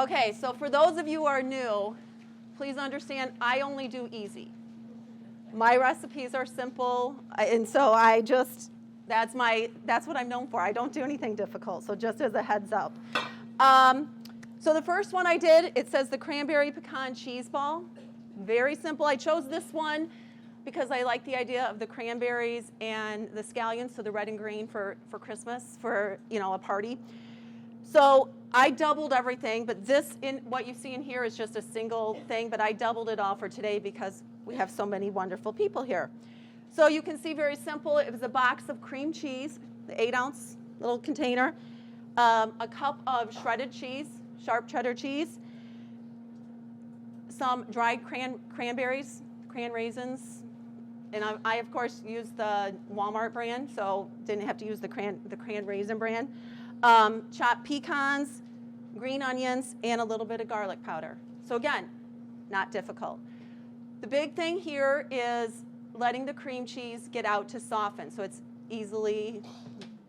Okay, so for those of you who are new, please understand I only do easy. My recipes are simple, and so that's what I'm known for. I don't do anything difficult, so just as a heads up. So the first one I did, it says the cranberry pecan cheese ball. Very simple. I chose this one because I like the idea of the cranberries and the scallions, so the red and green for Christmas, for a party. So I doubled everything, but what you see in here is just a single thing, but I doubled it all for today because we have so many wonderful people here. So you can see very simple. It was a box of cream cheese, the 8-ounce little container, a cup of shredded cheese, sharp cheddar cheese, some dried cranberries, cran raisins, and I of course used the Walmart brand, so didn't have to use the cran raisin brand. Chopped pecans, green onions, and a little bit of garlic powder. So again, not difficult. The big thing here is letting the cream cheese get out to soften, so it's easily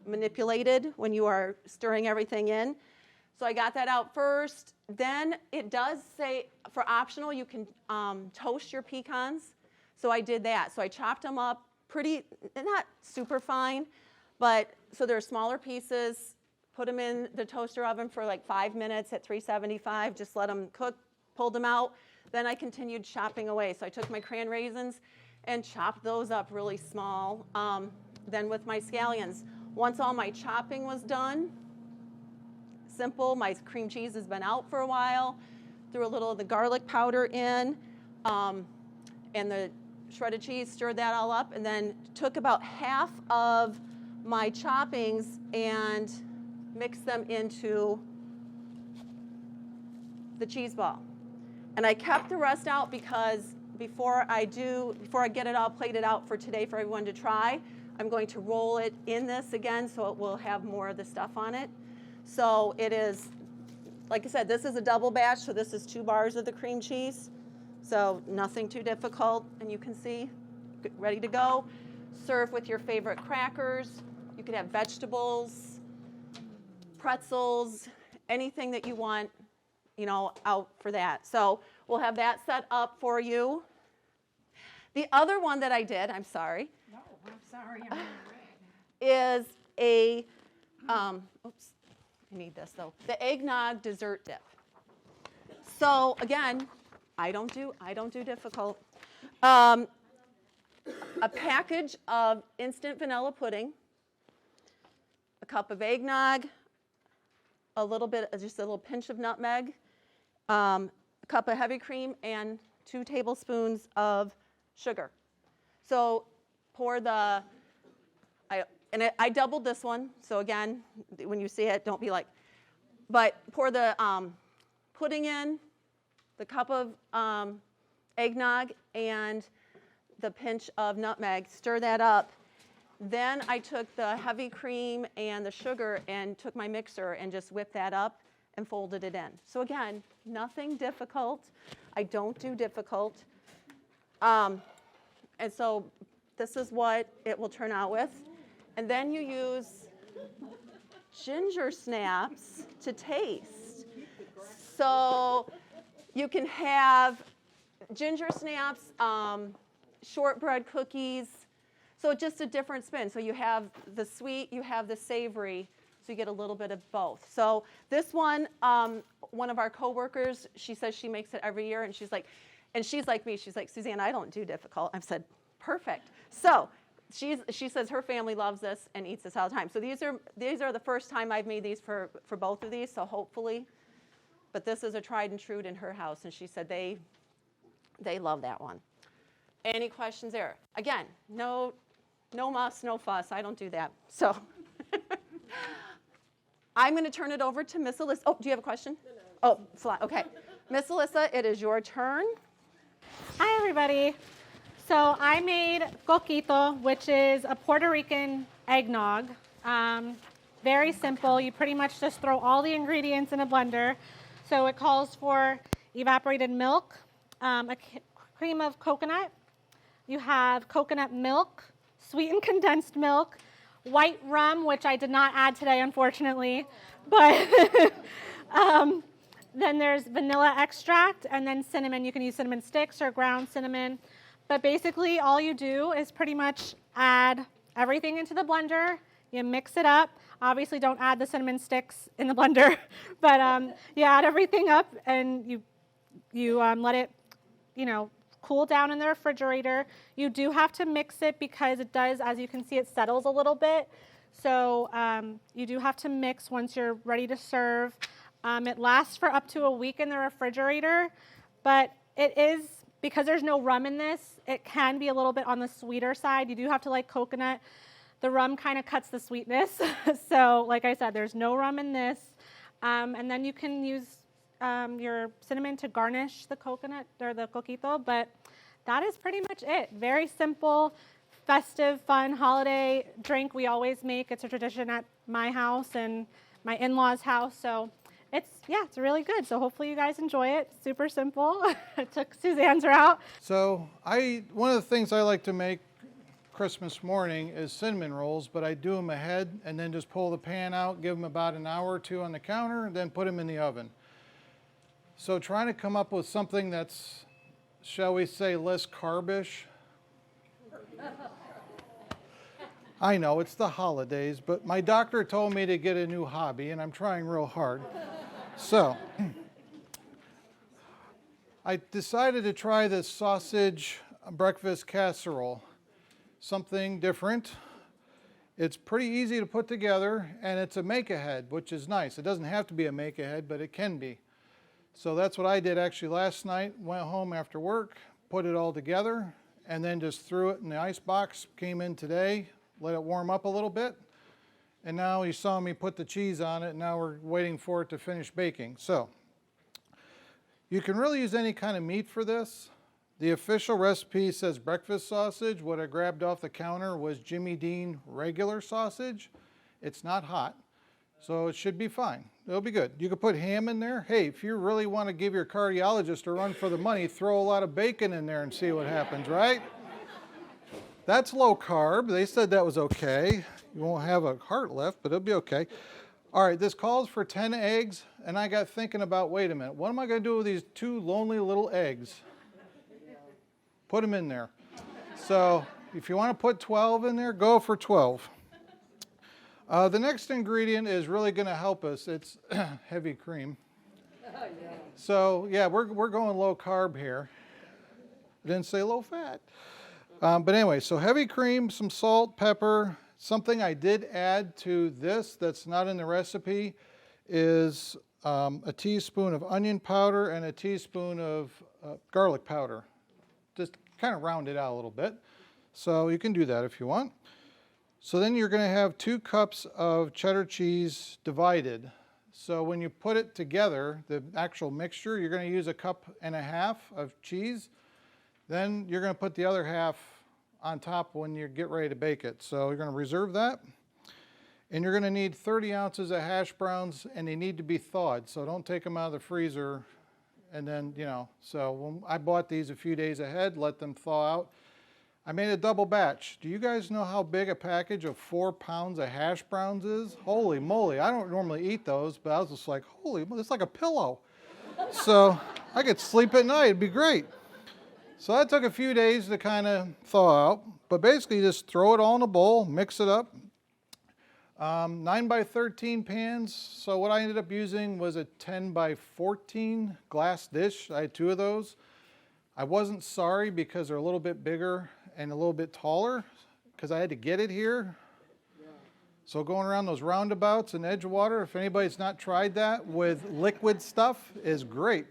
manipulated when you are stirring everything in. So I got that out first. Then it does say, for optional, you can toast your pecans. So I did that. So I chopped them up not super fine, but so they're smaller pieces. Put them in the toaster oven for like 5 minutes at 375. Just let them cook, pulled them out. Then I continued chopping away. So I took my cran raisins and chopped those up really small. Then with my scallions. Once all my chopping was done, simple, my cream cheese has been out for a while, threw a little of the garlic powder in, and the shredded cheese, stirred that all up, and then took about half of my choppings and mixed them into the cheese ball. And I kept the rest out because before I get it all plated out for today for everyone to try, I'm going to roll it in this again so it will have more of the stuff on it. So it is, like I said, this is a double batch, so this is 2 bars of the cream cheese. So nothing too difficult, and you can see, ready to go. Serve with your favorite crackers. You could have vegetables, pretzels, anything that you want, out for that. So we'll have that set up for you. The other one that I did, I'm sorry. No, I'm sorry, I'm in red. Is a, oops, I need this though. The eggnog dessert dip. So again, I don't do difficult. A package of instant vanilla pudding, a cup of eggnog, just a little pinch of nutmeg, a cup of heavy cream, and 2 tablespoons of sugar. So pour I doubled this one. So again, when you see it, don't be like, but pour the pudding in, the cup of eggnog, and the pinch of nutmeg, stir that up. Then I took the heavy cream and the sugar and took my mixer and just whipped that up and folded it in. So again, nothing difficult. I don't do difficult. And so this is what it will turn out with. And then you use ginger snaps to taste. So you can have ginger snaps, shortbread cookies, so just a different spin. So you have the sweet, you have the savory, so you get a little bit of both. So this one of our coworkers, she says she makes it every year, and she's like me, she's like, Suzanne, I don't do difficult. I've said, perfect. So she says her family loves this and eats this all the time. So these are the first time I've made these for both of these, so hopefully, but this is a tried and true in her house, and she said they love that one. Any questions there? Again, no muss, no fuss. I don't do that. So I'm going to turn it over to Miss Alyssa. Oh, do you have a question? No. Oh, okay. Miss Alyssa, it is your turn. Hi, everybody. So I made coquito, which is a Puerto Rican eggnog. Very simple. You pretty much just throw all the ingredients in a blender. So it calls for evaporated milk, a cream of coconut. You have coconut milk, sweetened condensed milk, white rum, which I did not add today, unfortunately, but Then there's vanilla extract, and then cinnamon. You can use cinnamon sticks or ground cinnamon. But basically, all you do is pretty much add everything into the blender. You mix it up. Obviously, don't add the cinnamon sticks in the blender, but you add everything up, and you let it, cool down in the refrigerator. You do have to mix it because it does, as you can see, it settles a little bit. So you do have to mix once you're ready to serve. It lasts for up to a week in the refrigerator, but it is, because there's no rum in this, it can be a little bit on the sweeter side. You do have to like coconut. The rum kind of cuts the sweetness. So like I said, there's no rum in this. And then you can use your cinnamon to garnish the coconut or the coquito, but that is pretty much it. Very simple, festive, fun holiday drink we always make. It's a tradition at my house and my in-laws' house. So it's really good. So hopefully you guys enjoy it. Super simple. I took Suzanne's route. So one of the things I like to make Christmas morning is cinnamon rolls, but I do them ahead and then just pull the pan out, give them about an hour or two on the counter, and then put them in the oven. So trying to come up with something that's, shall we say, less carbish. I know, it's the holidays, but my doctor told me to get a new hobby, and I'm trying real hard. So I decided to try this sausage breakfast casserole. Something different. It's pretty easy to put together, and it's a make-ahead, which is nice. It doesn't have to be a make-ahead, but it can be. So that's what I did actually last night. Went home after work, put it all together, and then just threw it in the ice box. Came in today, let it warm up a little bit, and now you saw me put the cheese on it, and now we're waiting for it to finish baking. So you can really use any kind of meat for this. The official recipe says breakfast sausage. What I grabbed off the counter was Jimmy Dean regular sausage. It's not hot, so it should be fine. It'll be good. You could put ham in there. Hey, if you really want to give your cardiologist a run for the money, throw a lot of bacon in there and see what happens, right? That's low carb. They said that was okay. You won't have a heart left, but it'll be okay. All right, this calls for 10 eggs, and I got thinking about, wait a minute, what am I going to do with these 2 lonely little eggs? Put them in there. So if you want to put 12 in there, go for 12. The next ingredient is really going to help us. It's heavy cream. So yeah, we're going low carb here. I didn't say low fat. But anyway, so heavy cream, some salt, pepper. Something I did add to this that's not in the recipe is a teaspoon of onion powder and a teaspoon of garlic powder. Just kind of round it out a little bit. So you can do that if you want. So then you're going to have 2 cups of cheddar cheese divided. So when you put it together, the actual mixture, you're going to use 1.5 cups of cheese. Then you're going to put the other half on top when you get ready to bake it. So you're going to reserve that. And you're going to need 30 ounces of hash browns, and they need to be thawed. So don't take them out of the freezer. And then, so when I bought these a few days ahead, let them thaw out. I made a double batch. Do you guys know how big a package of 4 pounds of hash browns is? Holy moly, I don't normally eat those, but I was just like, holy, it's like a pillow. So I could sleep at night, it'd be great. So that took a few days to kind of thaw out, but basically just throw it all in a bowl, mix it up. 9 by 13 pans, so what I ended up using was a 10 by 14 glass dish. I had 2 of those. I wasn't sorry because they're a little bit bigger and a little bit taller because I had to get it here. So going around those roundabouts in Edgewater, if anybody's not tried that with liquid stuff, is great.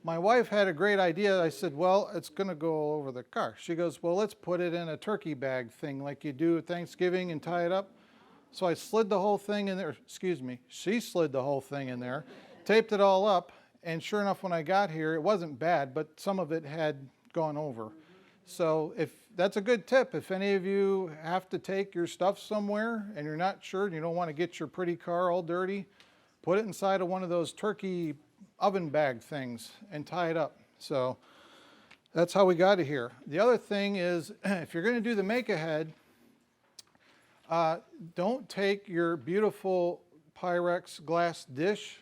My wife had a great idea. I said, well, it's going to go all over the car. She goes, well, let's put it in a turkey bag thing like you do at Thanksgiving and tie it up. So I slid the whole thing in there, she slid the whole thing in there, taped it all up, and sure enough, when I got here, it wasn't bad, but some of it had gone over. So that's a good tip. If any of you have to take your stuff somewhere and you're not sure and you don't want to get your pretty car all dirty, put it inside of one of those turkey oven bag things and tie it up. So that's how we got it here. The other thing is, if you're going to do the make-ahead, don't take your beautiful Pyrex glass dish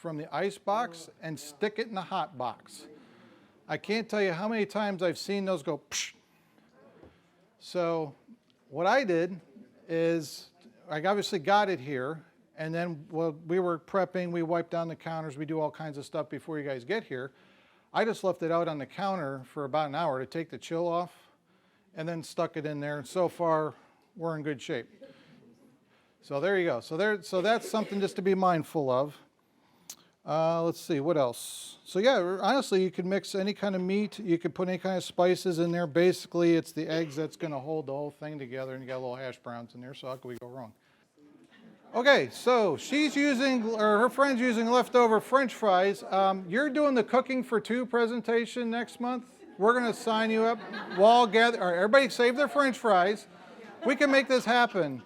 from the ice box and stick it in the hot box. I can't tell you how many times I've seen those go psh. So what I did is I obviously got it here, and then while we were prepping, we wiped down the counters, we do all kinds of stuff before you guys get here. I just left it out on the counter for about an hour to take the chill off, and then stuck it in there, and so far we're in good shape. So there you go. So that's something just to be mindful of. Let's see, what else? So yeah, honestly, you could mix any kind of meat. You could put any kind of spices in there. Basically, it's the eggs that's going to hold the whole thing together, and you got little hash browns in there, so how could we go wrong? Okay, so she's using, or her friend's using leftover French fries. You're doing the Cooking for Two presentation next month. We're going to sign you up. We'll all gather. All right, everybody save their French fries. We can make this happen.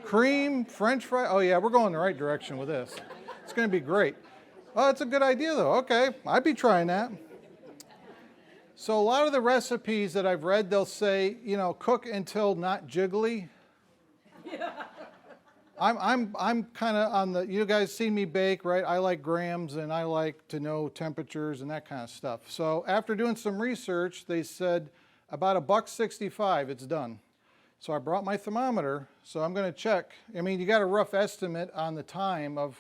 Cream, French fry. Oh yeah, we're going the right direction with this. It's going to be great. Oh, that's a good idea though. Okay, I'd be trying that. So a lot of the recipes that I've read, they'll say, you know, cook until not jiggly. I'm kind of on the, you guys see me bake, right? I like grams and I like to know temperatures and that kind of stuff. So after doing some research, they said about $1.65, it's done. So I brought my thermometer, so I'm going to check. I mean, you got a rough estimate on the time of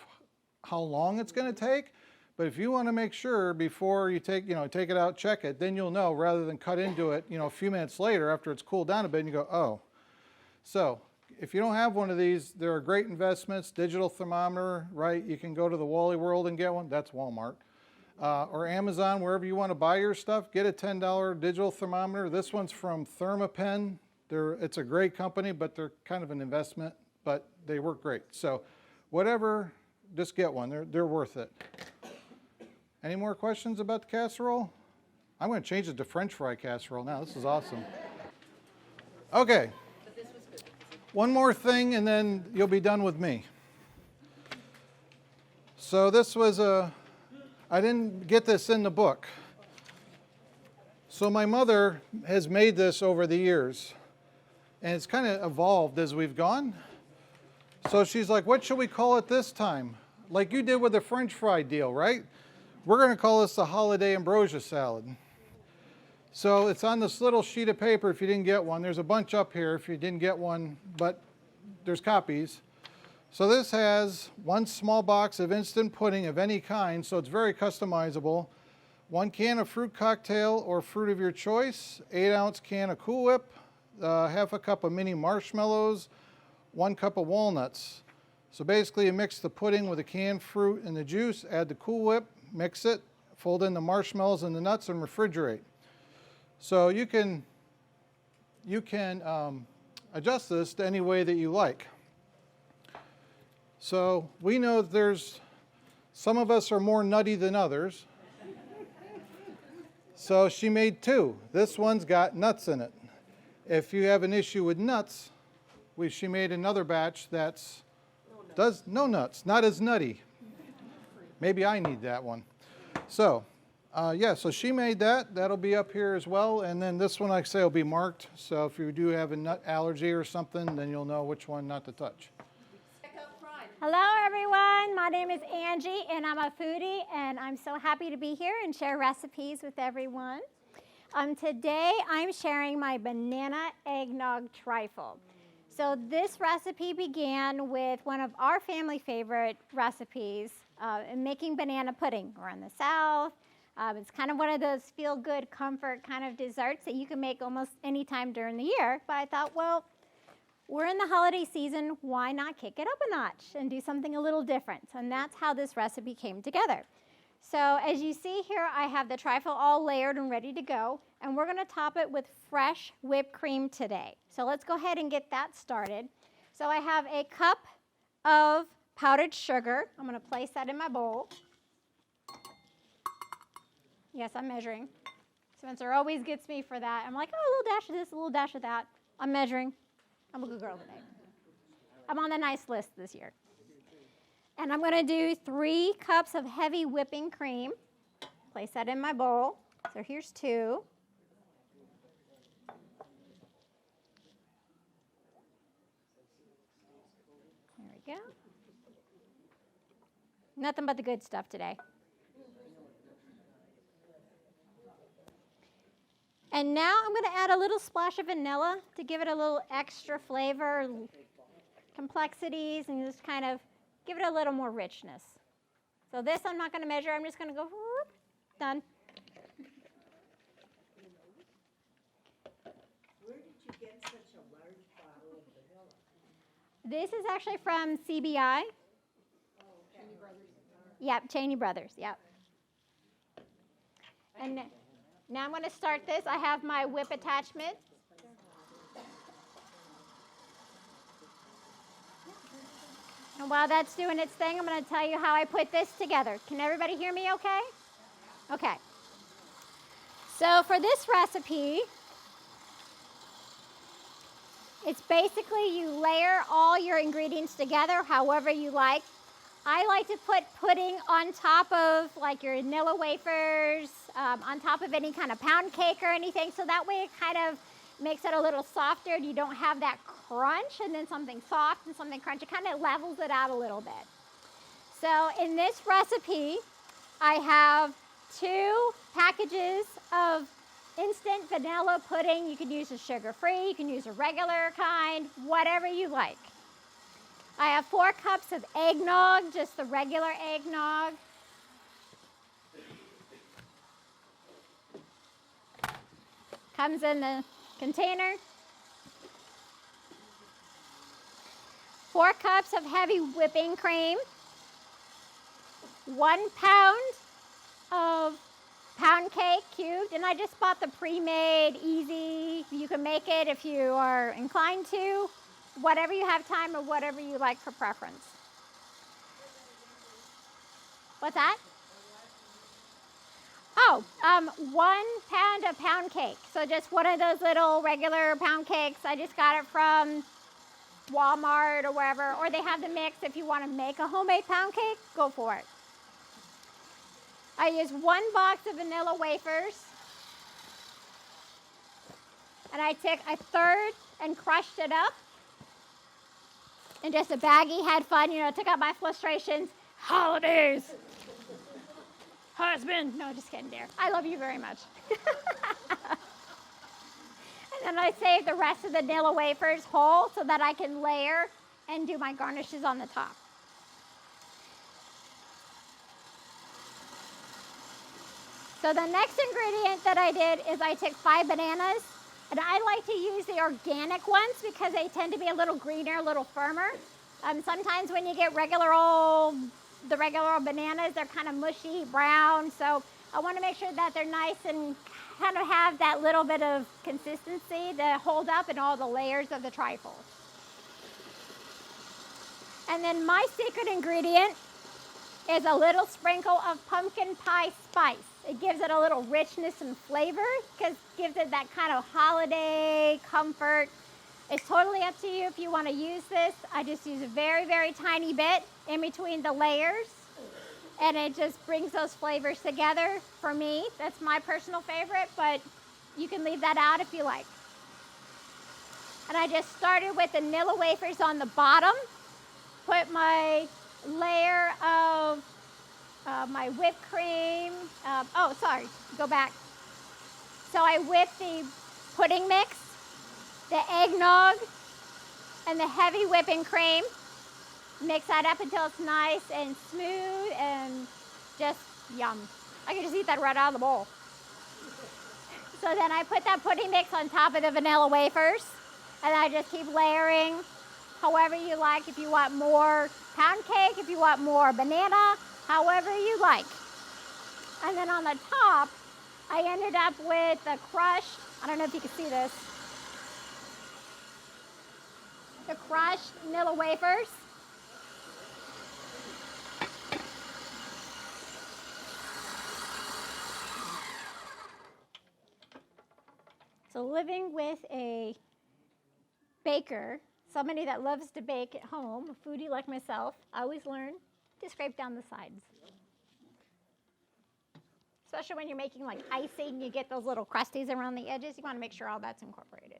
how long it's going to take, but if you want to make sure before you take it out, check it, then you'll know rather than cut into it, a few minutes later after it's cooled down a bit and you go, oh. So if you don't have one of these, there are great investments, digital thermometer, right? You can go to the Wally World and get one, that's Walmart. Or Amazon, wherever you want to buy your stuff, get a $10 digital thermometer. This one's from Thermapen. It's a great company, but they're kind of an investment, but they work great. So whatever, just get one. They're worth it. Any more questions about the casserole? I'm going to change it to French fry casserole now. This is awesome. Okay. One more thing, and then you'll be done with me. So this was I didn't get this in the book. So my mother has made this over the years. And it's kind of evolved as we've gone. So she's like, what should we call it this time? Like you did with the French fry deal, right? We're going to call this the holiday ambrosia salad. So it's on this little sheet of paper if you didn't get one. There's a bunch up here if you didn't get one, but there's copies. So this has one small box of instant pudding of any kind, so it's very customizable. 1 can of fruit cocktail or fruit of your choice, 8-ounce can of Cool Whip, half a cup of mini marshmallows, 1 cup of walnuts. So basically you mix the pudding with the canned fruit and the juice, add the Cool Whip, mix it, fold in the marshmallows and the nuts and refrigerate. So you can adjust this to any way that you like. So we know that some of us are more nutty than others. So she made 2. This one's got nuts in it. If you have an issue with nuts, she made another batch that's does no nuts, not as nutty. Maybe I need that one. So, yeah, so she made that. That'll be up here as well. And then this one, like I say, will be marked. So if you do have a nut allergy or something, then you'll know which one not to touch. Hello, everyone. My name is Angie, and I'm a foodie, and I'm so happy to be here and share recipes with everyone. Today, I'm sharing my banana eggnog trifle. So this recipe began with one of our family favorite recipes, making banana pudding. We're in the South. It's kind of one of those feel-good comfort kind of desserts that you can make almost any time during the year. But I thought, well, we're in the holiday season. Why not kick it up a notch and do something a little different? And that's how this recipe came together. So as you see here, I have the trifle all layered and ready to go. And we're going to top it with fresh whipped cream today. So let's go ahead and get that started. So I have a cup of powdered sugar. I'm going to place that in my bowl. Yes, I'm measuring. Spencer always gets me for that. I'm like, oh, a little dash of this, a little dash of that. I'm measuring. I'm a good girl today. I'm on the nice list this year. And I'm going to do 3 cups of heavy whipping cream. Place that in my bowl. So here's 2. There we go. Nothing but the good stuff today. And now I'm going to add a little splash of vanilla to give it a little extra flavor, complexities, and just kind of give it a little more richness. So this I'm not going to measure. I'm just going to go, whoop, done. Where did you get such a large bottle of vanilla? This is actually from CBI. Cheney Brothers. Yep, Cheney Brothers, yep. And now I'm going to start this. I have my whip attachment. And while that's doing its thing, I'm going to tell you how I put this together. Can everybody hear me okay? Okay. So for this recipe, it's basically you layer all your ingredients together however you like. I like to put pudding on top of like your vanilla wafers, on top of any kind of pound cake or anything. So that way it kind of makes it a little softer and you don't have that crunch and then something soft and something crunchy. It kind of levels it out a little bit. So in this recipe, I have 2 packages of instant vanilla pudding. You can use a sugar-free, you can use a regular kind, whatever you like. I have 4 cups of eggnog, just the regular eggnog. Comes in the container. 4 cups of heavy whipping cream. 1 pound of pound cake cubed, and I just bought the pre-made, easy. You can make it if you are inclined to. Whatever you have time or whatever you like for preference. What's that? Oh, 1 pound of pound cake. So just one of those little regular pound cakes. I just got it from Walmart or wherever. Or they have the mix if you want to make a homemade pound cake, go for it. I use 1 box of vanilla wafers. And I took a third and crushed it up. And just a baggie, had fun, you know, took out my frustrations. Holidays. Husband. No, just kidding, dear. I love you very much. And then I save the rest of the vanilla wafers whole so that I can layer and do my garnishes on the top. So the next ingredient that I did is I took 5 bananas. And I like to use the organic ones because they tend to be a little greener, a little firmer. Sometimes when you get the regular old bananas, they're kind of mushy, brown. So I want to make sure that they're nice and kind of have that little bit of consistency to hold up in all the layers of the trifle. And then my secret ingredient is a little sprinkle of pumpkin pie spice. It gives it a little richness and flavor because it gives it that kind of holiday comfort. It's totally up to you if you want to use this. I just use a very, very tiny bit in between the layers. And it just brings those flavors together for me. That's my personal favorite, but you can leave that out if you like. And I just started with the vanilla wafers on the bottom. Put my layer of my whipped cream. Go back. So I whipped the pudding mix, the eggnog, and the heavy whipping cream. Mix that up until it's nice and smooth and just yum. I can just eat that right out of the bowl. So then I put that pudding mix on top of the vanilla wafers, and I just keep layering however you like. If you want more pound cake, if you want more banana, however you like. And then on the top, I ended up with the crushed, I don't know if you can see this, the crushed vanilla wafers. So living with a baker, somebody that loves to bake at home, a foodie like myself, I always learn to scrape down the sides. Especially when you're making like icing, you get those little crusties around the edges. You want to make sure all that's incorporated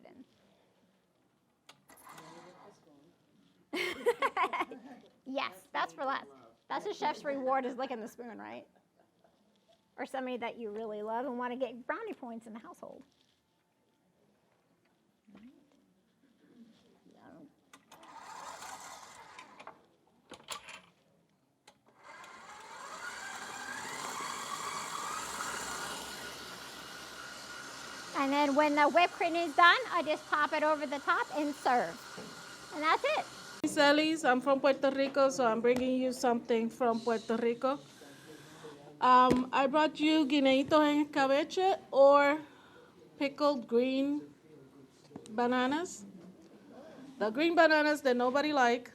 in. Yes, that's for last. That's a chef's reward, is licking the spoon, right? Or somebody that you really love and want to get brownie points in the household. And then when the whipped cream is done, I just pop it over the top and serve. And that's it. Celis, I'm from Puerto Rico, so I'm bringing you something from Puerto Rico. I brought you guineitos en escabeche or pickled green bananas. The green bananas that nobody like.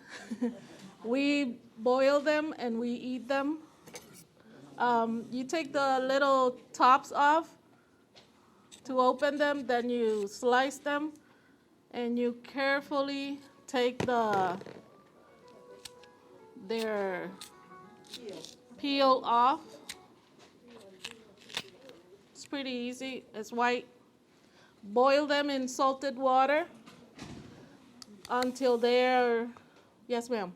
We boil them and we eat them. You take the little tops off to open them, then you slice them and you carefully take their peel off. It's pretty easy. It's white. Boil them in salted water until they're, yes ma'am.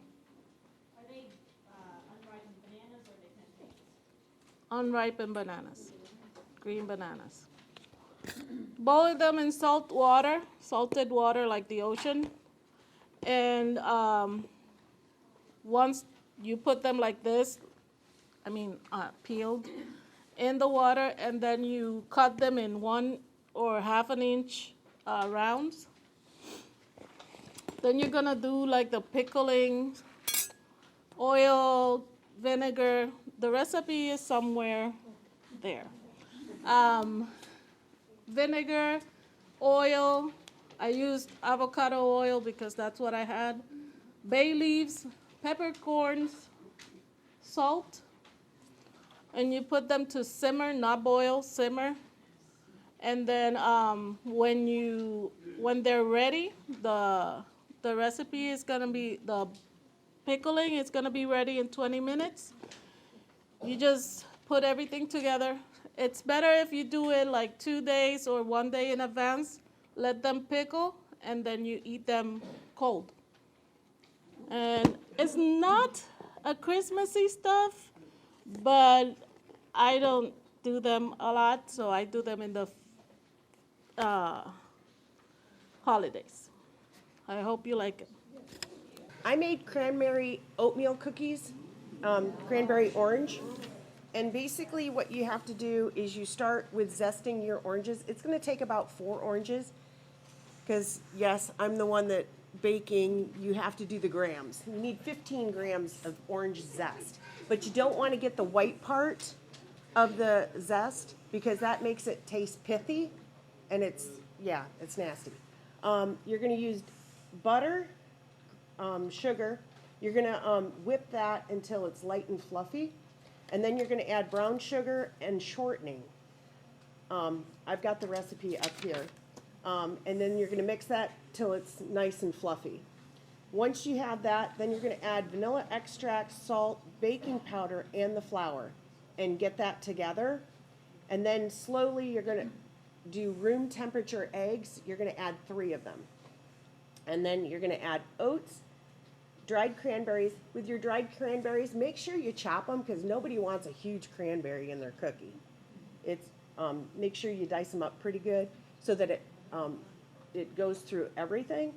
Are they unripened bananas or are they plantains? Unripened bananas, green bananas. Boil them in salted water like the ocean. And once you put them like this, peeled in the water, and then you cut them in 1 or ½ an inch rounds. Then you're gonna do like the pickling, oil, vinegar. The recipe is somewhere there. Vinegar, oil. I used avocado oil because that's what I had. Bay leaves, peppercorns, salt. And you put them to simmer, not boil, simmer. And then when they're ready, the recipe is gonna be, the pickling is gonna be ready in 20 minutes. You just put everything together. It's better if you do it like 2 days or 1 day in advance. Let them pickle, and then you eat them cold. And it's not a Christmassy stuff, but I don't do them a lot, so I do them in the holidays. I hope you like it. I made cranberry oatmeal cookies, cranberry orange. And basically what you have to do is you start with zesting your oranges. It's going to take about 4 oranges because, yes, I'm the one that baking, you have to do the grams. You need 15 grams of orange zest. But you don't want to get the white part of the zest because that makes it taste pithy and it's nasty. You're going to use butter, sugar. You're going to whip that until it's light and fluffy. And then you're going to add brown sugar and shortening. I've got the recipe up here. And then you're going to mix that till it's nice and fluffy. Once you have that, then you're going to add vanilla extract, salt, baking powder, and the flour and get that together. And then slowly you're going to do room temperature eggs. You're going to add 3 of them. And then you're going to add oats, dried cranberries. With your dried cranberries, make sure you chop them because nobody wants a huge cranberry in their cookie. It's make sure you dice them up pretty good so that it goes through everything.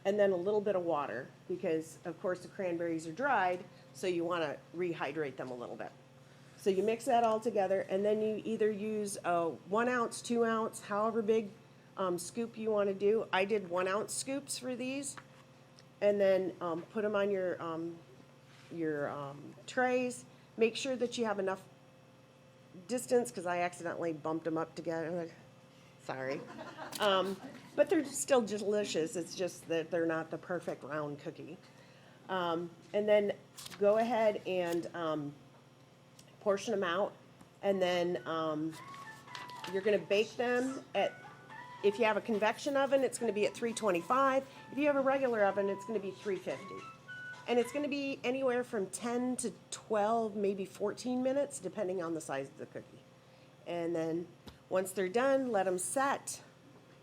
And then a little bit of water because, of course, the cranberries are dried, so you want to rehydrate them a little bit. So you mix that all together, and then you either use a 1 ounce, 2 ounce, however big scoop you want to do. I did 1 ounce scoops for these. And then put them on your trays. Make sure that you have enough distance because I accidentally bumped them up together. Sorry. But they're still delicious. It's just that they're not the perfect round cookie. And then go ahead and portion them out. And then you're going to bake them at, if you have a convection oven, it's going to be at 325. If you have a regular oven, it's going to be 350. And it's going to be anywhere from 10 to 12, maybe 14 minutes, depending on the size of the cookie. And then once they're done, let them set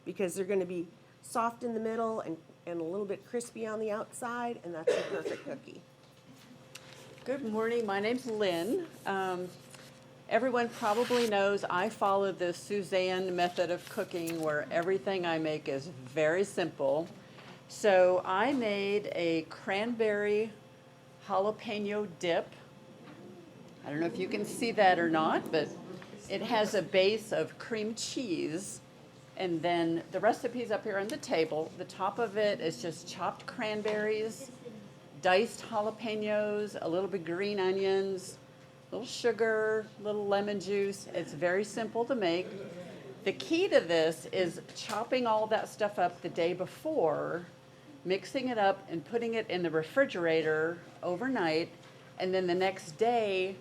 because they're going to be soft in the middle and a little bit crispy on the outside, and that's the perfect cookie. Good morning. My name's Lynn. Everyone probably knows I follow the Suzanne method of cooking where everything I make is very simple. So I made a cranberry jalapeno dip. I don't know if you can see that or not, but it has a base of cream cheese. And then the recipe's up here on the table. The top of it is just chopped cranberries, diced jalapenos, a little bit green onions, a little sugar, a little lemon juice. It's very simple to make. The key to this is chopping all that stuff up the day before, mixing it up and putting it in the refrigerator overnight, and then the next day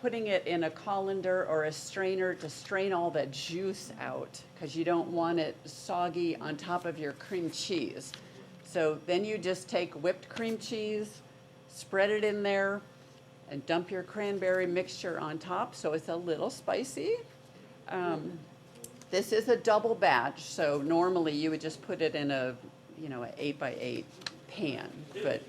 putting it in a colander or a strainer to strain all that juice out, because you don't want it soggy on top of your cream cheese. So then you just take whipped cream cheese, spread it in there, and dump your cranberry mixture on top, so it's a little spicy. This is a double batch, so normally you would just put it in a, an 8x8 pan, but